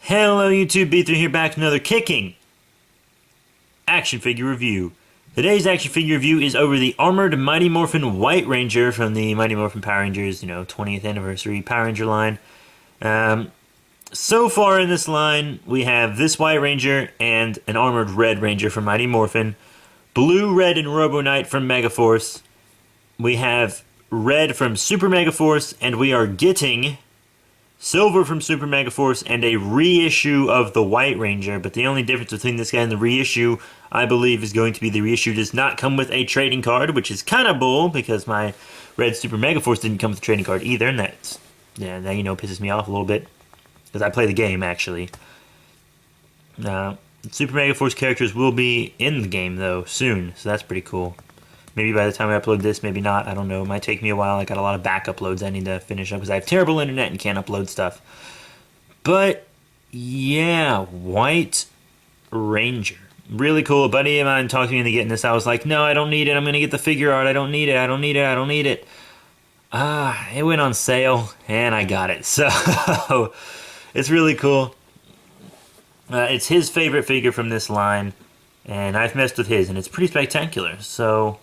Hello YouTube, B3 here back with another kicking action figure review. Today's action figure review is over the Armored Mighty Morphin White Ranger from the Mighty Morphin Power Rangers, 20th anniversary Power Ranger line. So far in this line, we have this White Ranger and an Armored Red Ranger from Mighty Morphin, Blue, Red, and Robo Knight from Megaforce. We have Red from Super Megaforce, and we are getting Silver from Super Megaforce and a reissue of the White Ranger, but the only difference between this guy and the reissue, I believe, is going to be the reissue does not come with a trading card, which is kind of bull, because my Red Super Megaforce didn't come with a trading card either, and that pisses me off a little bit, because I play the game, actually. Super Megaforce characters will be in the game, though, soon, so that's pretty cool. Maybe by the time I upload this, maybe not. I don't know. It might take me a while. I got a lot of back uploads I need to finish up because I have terrible internet and can't upload stuff. But, yeah, White Ranger. Really cool. A buddy of mine talked me into getting this. I was like, no, I don't need it. I'm going to get the figure art. I don't need it. I don't need it. I don't need it. It went on sale, and I got it. So, it's really cool. It's his favorite figure from this line, and I've messed with his, and it's pretty spectacular. So,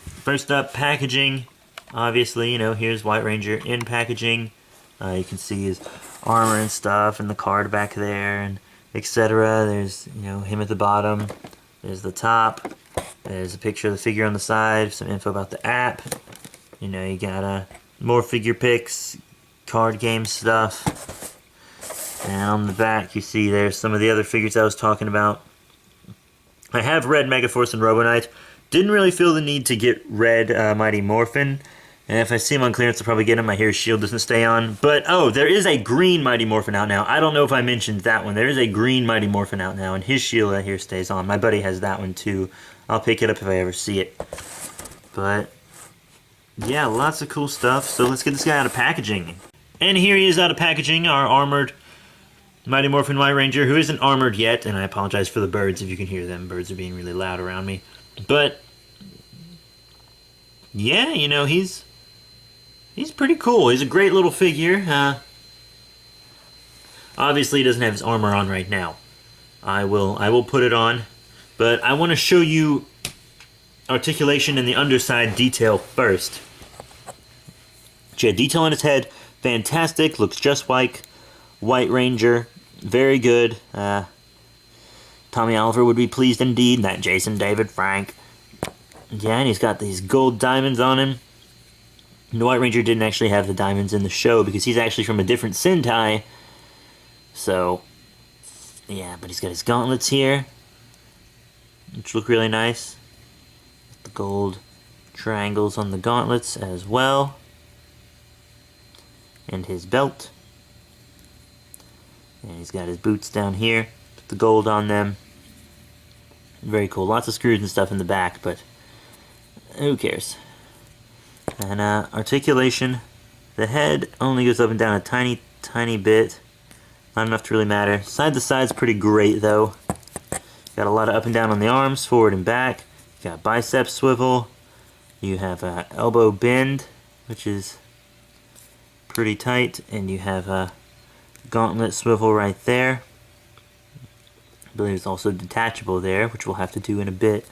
first up, packaging. Obviously, here's White Ranger in packaging. You can see his armor and stuff, and the card back there, and etc. There's, him at the bottom. There's the top. There's a picture of the figure on the side. Some info about the app. You got more figure pics, card game stuff. And on the back, you see there's some of the other figures I was talking about. I have Red Megaforce and Robo Knight. Didn't really feel the need to get Red Mighty Morphin. And if I see him on clearance, I'll probably get him. I hear his shield doesn't stay on. But, there is a green Mighty Morphin out now. I don't know if I mentioned that one. There is a green Mighty Morphin out now, and his shield I hear stays on. My buddy has that one, too. I'll pick it up if I ever see it. But, yeah, lots of cool stuff. So let's get this guy out of packaging. And here he is out of packaging, our Armored Mighty Morphin White Ranger, who isn't armored yet, and I apologize for the birds if you can hear them. Birds are being really loud around me. But, yeah, he's pretty cool. He's a great little figure. Obviously, he doesn't have his armor on right now. I will put it on, but I want to show you articulation and the underside detail first. Yeah, detail on his head, fantastic. Looks just like White Ranger. Very good. Tommy Oliver would be pleased indeed. That Jason David Frank. Yeah, and he's got these gold diamonds on him. The White Ranger didn't actually have the diamonds in the show because he's actually from a different Sentai. So, yeah, but he's got his gauntlets here, which look really nice. The gold triangles on the gauntlets as well. And his belt. And he's got his boots down here, put the gold on them. Very cool. Lots of screws and stuff in the back, but who cares? And articulation. The head only goes up and down a tiny, tiny bit. Not enough to really matter. Side to side's pretty great, though. Got a lot of up and down on the arms, forward and back. You got bicep swivel. You have elbow bend, which is pretty tight. And you have a gauntlet swivel right there. I believe it's also detachable there, which we'll have to do in a bit.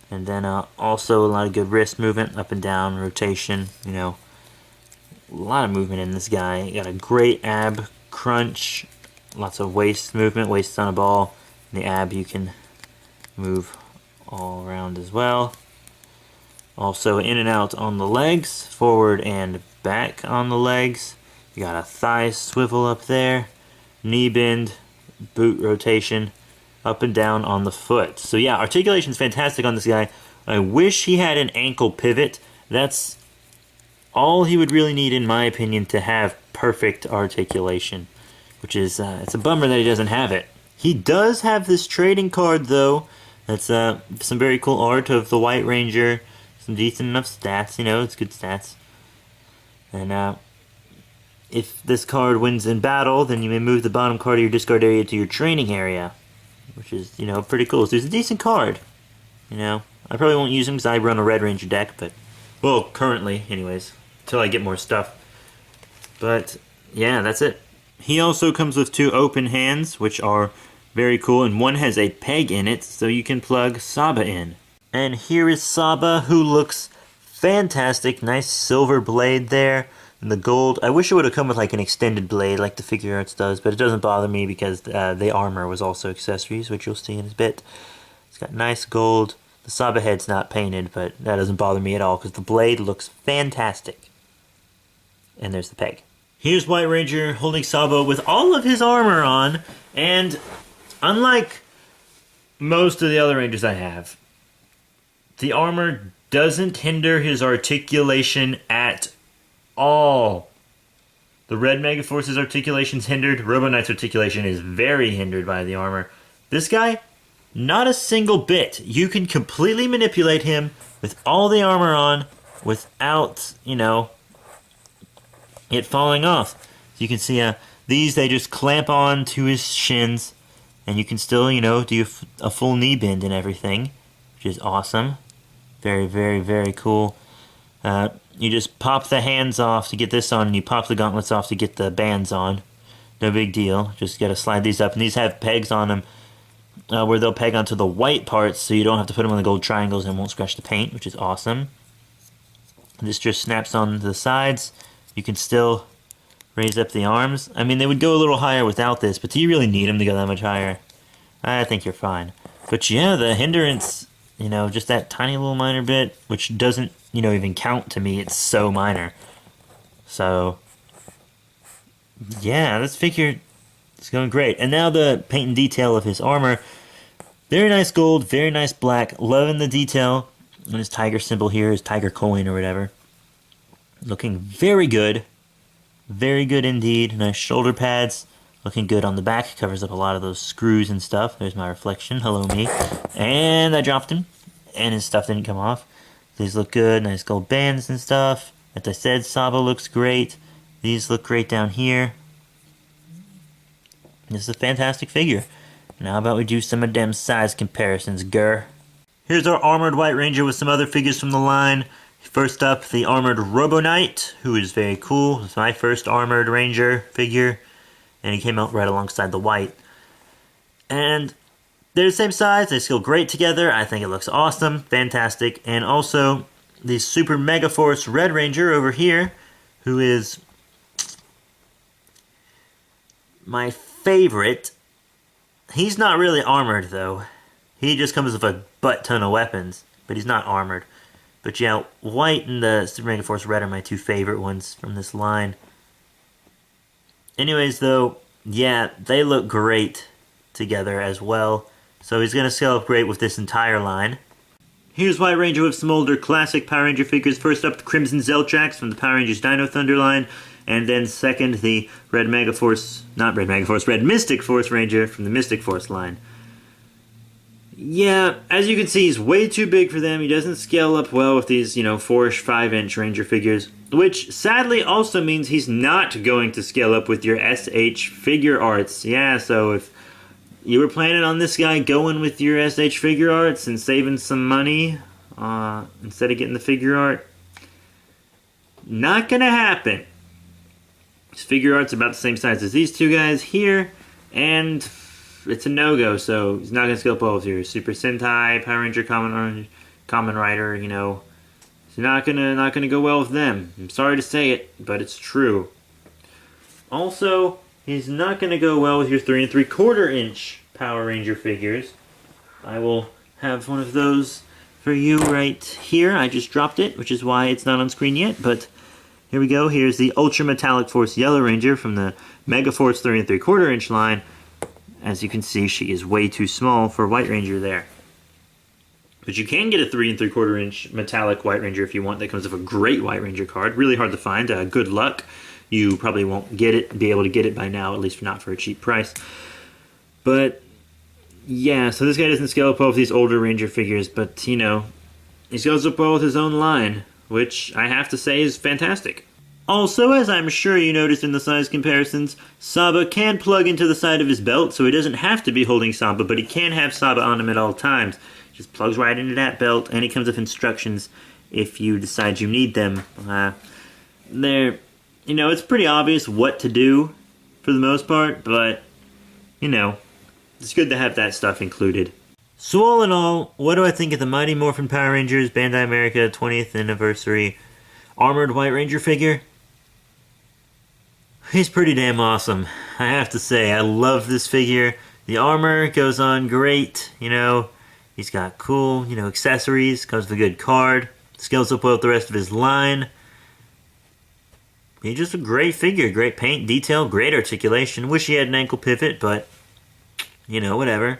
And then also a lot of good wrist movement, up and down, rotation, a lot of movement in this guy. You got a great ab crunch, lots of waist movement, waist on a ball. And the ab you can move all around as well. Also in and out on the legs, forward and back on the legs. You got a thigh swivel up there, knee bend, boot rotation, up and down on the foot. So yeah, articulation's fantastic on this guy. I wish he had an ankle pivot. That's all he would really need, in my opinion, to have perfect articulation. Which is, it's a bummer that he doesn't have it. He does have this trading card, though. That's some very cool art of the White Ranger. Some decent enough stats, it's good stats. And, if this card wins in battle, then you may move the bottom card of your discard area to your training area. Which is, pretty cool. So it's a decent card. I probably won't use him because I run a Red Ranger deck, but, well, currently, anyways, until I get more stuff. But, yeah, that's it. He also comes with 2 open hands, which are very cool, and one has a peg in it, so you can plug Saba in. And here is Saba, who looks fantastic. Nice silver blade there, and the gold. I wish it would have come with like an extended blade, like the Figure Arts does, but it doesn't bother me because the armor was also accessories, which you'll see in a bit. It's got nice gold. The Saba head's not painted, but that doesn't bother me at all because the blade looks fantastic. And there's the peg. Here's White Ranger holding Saba with all of his armor on, and unlike most of the other Rangers I have, the armor doesn't hinder his articulation at all. The Red Megaforce's articulation's hindered. Robo Knight's articulation is very hindered by the armor. This guy, not a single bit. You can completely manipulate him with all the armor on without, it falling off. So you can see these, they just clamp on to his shins, and you can still, do a full knee bend and everything, which is awesome. Very, very, very cool. You just pop the hands off to get this on, and you pop the gauntlets off to get the bands on. No big deal. Just got to slide these up, and these have pegs on them where they'll peg onto the white parts, so you don't have to put them on the gold triangles and won't scratch the paint, which is awesome. This just snaps on the sides. You can still raise up the arms. I mean, they would go a little higher without this, but do you really need them to go that much higher? I think you're fine. But yeah, the hindrance, just that tiny little minor bit, which doesn't, even count to me. It's so minor. So, yeah, this figure is going great. And now the paint and detail of his armor. Very nice gold, very nice black. Loving the detail. And his tiger symbol here, his tiger coin or whatever. Looking very good. Very good indeed. Nice shoulder pads. Looking good on the back. Covers up a lot of those screws and stuff. There's my reflection. Hello, me. And I dropped him. And his stuff didn't come off. These look good. Nice gold bands and stuff. As I said, Saba looks great. These look great down here. This is a fantastic figure. Now how about we do some of them size comparisons, grr. Here's our armored White Ranger with some other figures from the line. First up, the armored Robo Knight, who is very cool. It's my first armored Ranger figure, and he came out right alongside the white. And they're the same size, they scale great together. I think it looks awesome, fantastic. And also, the Super Mega Force Red Ranger over here, who is my favorite. He's not really armored, though. He just comes with a butt ton of weapons, but he's not armored. But yeah, White and the Super Mega Force Red are my 2 favorite ones from this line. Anyways, though, yeah, they look great together as well. So he's going to scale up great with this entire line. Here's White Ranger with some older classic Power Ranger figures. First up, the Crimson Zeltrax from the Power Rangers Dino Thunder line. And then second, the Red Mystic Force Ranger from the Mystic Force line. Yeah, as you can see, he's way too big for them. He doesn't scale up well with these, 4-ish, 5-inch Ranger figures. Which, sadly, also means he's not going to scale up with your SH Figure Arts. Yeah, so if you were planning on this guy going with your SH Figure Arts and saving some money instead of getting the figure art, not gonna happen. His figure art's about the same size as these 2 guys here, and it's a no-go, so he's not going to scale up well with your Super Sentai, Power Ranger, Kamen Rider, It's not gonna go well with them. I'm sorry to say it, but it's true. Also, he's not gonna go well with your 3 3/4 inch Power Ranger figures. I will have one of those for you right here. I just dropped it, which is why it's not on screen yet, but here we go. Here's the Ultra Metallic Force Yellow Ranger from the Mega Force 3 3/4 inch line. As you can see, she is way too small for White Ranger there. But you can get a 3 3/4 inch metallic White Ranger if you want. That comes with a great White Ranger card. Really hard to find. Good luck. You probably won't be able to get it by now, at least not for a cheap price. But yeah, so this guy doesn't scale up well with these older Ranger figures, but he scales up well with his own line, which I have to say is fantastic. Also, as I'm sure you noticed in the size comparisons, Saba can plug into the side of his belt, so he doesn't have to be holding Saba, but he can have Saba on him at all times. Just plugs right into that belt, and it comes with instructions if you decide you need them. It's pretty obvious what to do for the most part, but, you know, it's good to have that stuff included. So all in all, what do I think of the Mighty Morphin Power Rangers Bandai America 20th Anniversary Armored White Ranger figure? He's pretty damn awesome, I have to say. I love this figure. The armor goes on great, you know. He's got cool, you know, accessories, comes with a good card, scales up well with the rest of his line. He's just a great figure, great paint detail, great articulation. Wish he had an ankle pivot, but, you know, whatever.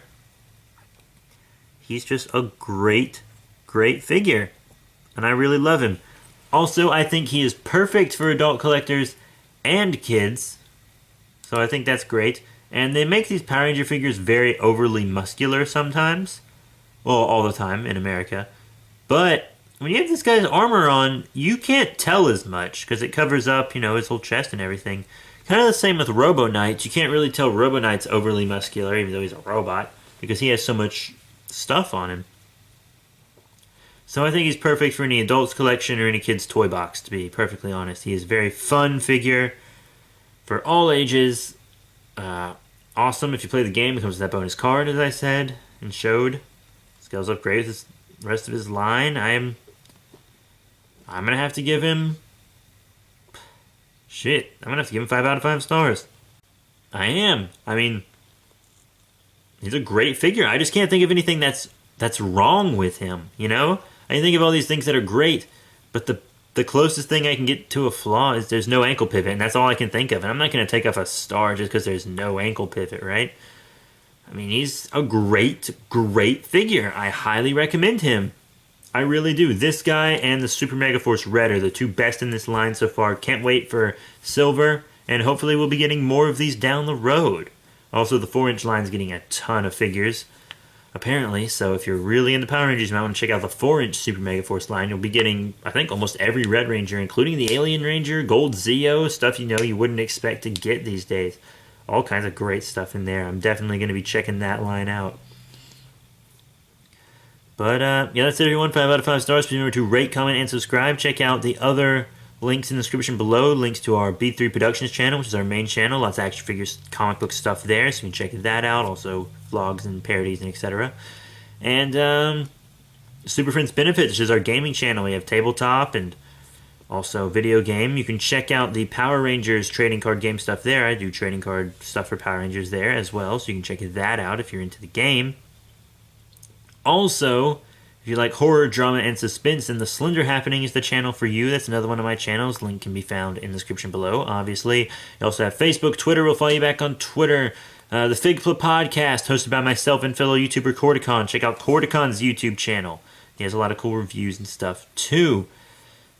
He's just a great, great figure, and I really love him. Also, I think he is perfect for adult collectors and kids, so I think that's great. And they make these Power Ranger figures very overly muscular sometimes. Well, all the time in America. But when you have this guy's armor on, you can't tell as much because it covers up, you know, his whole chest and everything. Kind of the same with Robo Knight. You can't really tell Robo Knight's overly muscular, even though he's a robot, because he has so much stuff on him. So I think he's perfect for any adult's collection or any kid's toy box, to be perfectly honest. He is a very fun figure for all ages. Awesome if you play the game. It comes with that bonus card, as I said and showed. Scales up great with the rest of his line. I'm gonna have to give him... Shit, I'm gonna have to give him 5 out of 5 stars. I am. I mean, he's a great figure. I just can't think of anything that's wrong with him, you know? I can think of all these things that are great, but the closest thing I can get to a flaw is there's no ankle pivot, and that's all I can think of. And I'm not going to take off a star just because there's no ankle pivot, right? I mean, he's a great, great figure. I highly recommend him. I really do. This guy and the Super Mega Force Red are the two best in this line so far. Can't wait for Silver, and hopefully we'll be getting more of these down the road. Also, the 4-inch line's getting a ton of figures, apparently, so if you're really into Power Rangers, you might want to check out the 4-inch Super Mega Force line. You'll be getting, I think, almost every Red Ranger, including the Alien Ranger, Gold Zeo, stuff you know you wouldn't expect to get these days. All kinds of great stuff in there. I'm definitely going to be checking that line out. But, yeah, that's it, everyone. 5 out of 5 stars. Please remember to rate, comment, and subscribe. Check out the other links in the description below. Links to our B3 Productions channel, which is our main channel. Lots of action figures, comic book stuff there, so you can check that out. Also, vlogs and parodies and etc. And Super Friends Benefits, which is our gaming channel. We have tabletop and also video game. You can check out the Power Rangers trading card game stuff there. I do trading card stuff for Power Rangers there as well, so you can check that out if you're into the game. Also, if you like horror, drama, and suspense, then The Slender Happening is the channel for you. That's another one of my channels. Link can be found in the description below, obviously. You also have Facebook, Twitter. We'll follow you back on Twitter. The FIGPLA podcast, hosted by myself and fellow YouTuber Corticon. Check out Corticon's YouTube channel. He has a lot of cool reviews and stuff, too.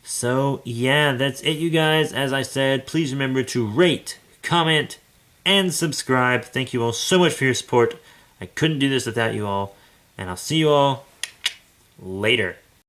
So, yeah, that's it, you guys. As I said, please remember to rate, comment, and subscribe. Thank you all so much for your support. I couldn't do this without you all. And I'll see you all later.